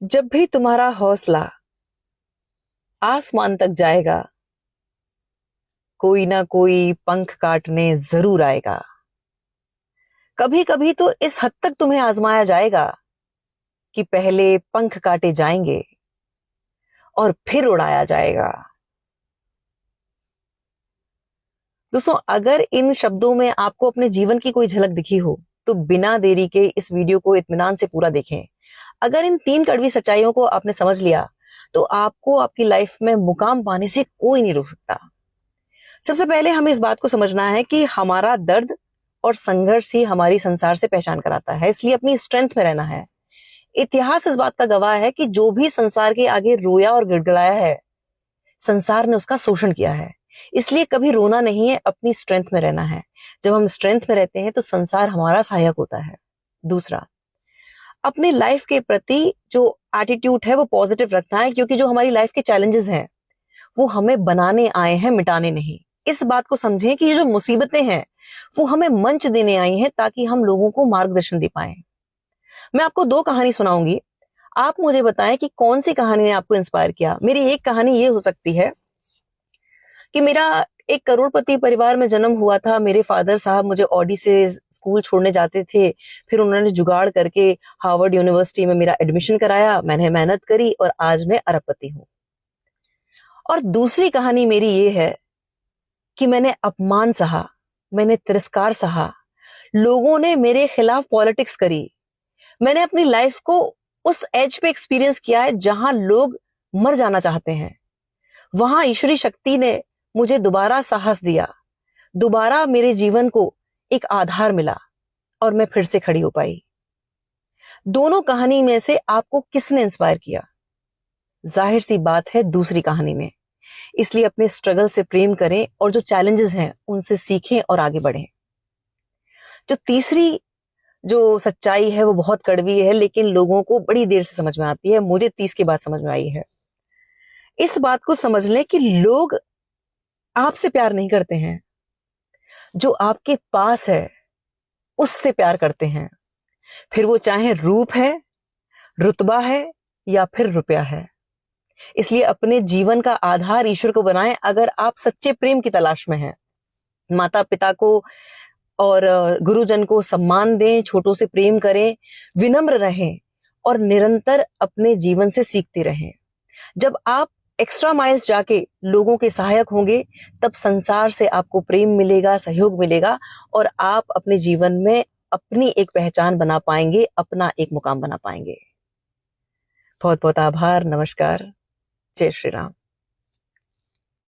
जब भी तुम्हारा हौसला आसमान तक जाएगा, कोई ना कोई पंख काटने जरूर आएगा। कभी कभी तो इस हद तक तुम्हें आजमाया जाएगा कि पहले पंख काटे जाएंगे और फिर उड़ाया जाएगा। दोस्तों, अगर इन शब्दों में आपको अपने जीवन की कोई झलक दिखी हो तो बिना देरी के इस वीडियो को इत्मीनान से पूरा देखें। अगर इन 3 कड़वी सच्चाइयों को आपने समझ लिया तो आपको आपकी लाइफ में मुकाम पाने से कोई नहीं रोक सकता। सबसे पहले हमें इस बात को समझना है कि हमारा दर्द और संघर्ष ही हमारी संसार से पहचान कराता है, इसलिए अपनी स्ट्रेंथ में रहना है। इतिहास इस बात का गवाह है कि जो भी संसार के आगे रोया और गिड़गिड़ाया है, संसार ने उसका शोषण किया है। इसलिए कभी रोना नहीं है, अपनी स्ट्रेंथ में रहना है। जब हम स्ट्रेंथ में रहते हैं तो संसार हमारा सहायक होता है। दूसरा, अपनी लाइफ के प्रति जो एटीट्यूड है वो पॉजिटिव रखना है, क्योंकि जो हमारी लाइफ के चैलेंजेस हैं वो हमें बनाने आए हैं, मिटाने नहीं। इस बात को समझें कि ये जो मुसीबतें हैं वो हमें मंच देने आई हैं ताकि हम लोगों को मार्गदर्शन दे पाए। मैं आपको 2 कहानी सुनाऊंगी, आप मुझे बताएं कि कौन सी कहानी ने आपको इंस्पायर किया। मेरी एक कहानी ये हो सकती है कि मेरा एक करोड़पति परिवार में जन्म हुआ था। मेरे फादर साहब मुझे ऑडी से स्कूल छोड़ने जाते थे, फिर उन्होंने जुगाड़ करके हार्वर्ड यूनिवर्सिटी में मेरा एडमिशन कराया। मैंने मेहनत करी और आज मैं अरबपति हूं। और दूसरी कहानी मेरी ये है कि मैंने अपमान सहा, मैंने तिरस्कार सहा, लोगों ने मेरे खिलाफ पॉलिटिक्स करी। मैंने अपनी लाइफ को उस एज पे एक्सपीरियंस किया है जहां लोग मर जाना चाहते हैं। वहां ईश्वरी शक्ति ने मुझे दोबारा साहस दिया, दोबारा मेरे जीवन को एक आधार मिला और मैं फिर से खड़ी हो पाई। दोनों कहानी में से आपको किसने इंस्पायर किया? जाहिर सी बात है दूसरी कहानी ने। इसलिए अपने स्ट्रगल से प्रेम करें और जो चैलेंजेस हैं उनसे सीखें और आगे बढ़ें। जो तीसरी जो सच्चाई है वो बहुत कड़वी है, लेकिन लोगों को बड़ी देर से समझ में आती है। मुझे 30 के बाद समझ में आई है। इस बात को समझ लें कि लोग आपसे प्यार नहीं करते हैं, जो आपके पास है उससे प्यार करते हैं। फिर वो चाहे रूप है, रुतबा है या फिर रुपया है। इसलिए अपने जीवन का आधार ईश्वर को बनाएं अगर आप सच्चे प्रेम की तलाश में हैं। माता पिता को और गुरुजन को सम्मान दें, छोटों से प्रेम करें, विनम्र रहें और निरंतर अपने जीवन से सीखते रहें। जब आप एक्स्ट्रा माइल्स जाके लोगों के सहायक होंगे तब संसार से आपको प्रेम मिलेगा, सहयोग मिलेगा और आप अपने जीवन में अपनी एक पहचान बना पाएंगे, अपना एक मुकाम बना पाएंगे। बहुत बहुत आभार। नमस्कार। जय श्री राम।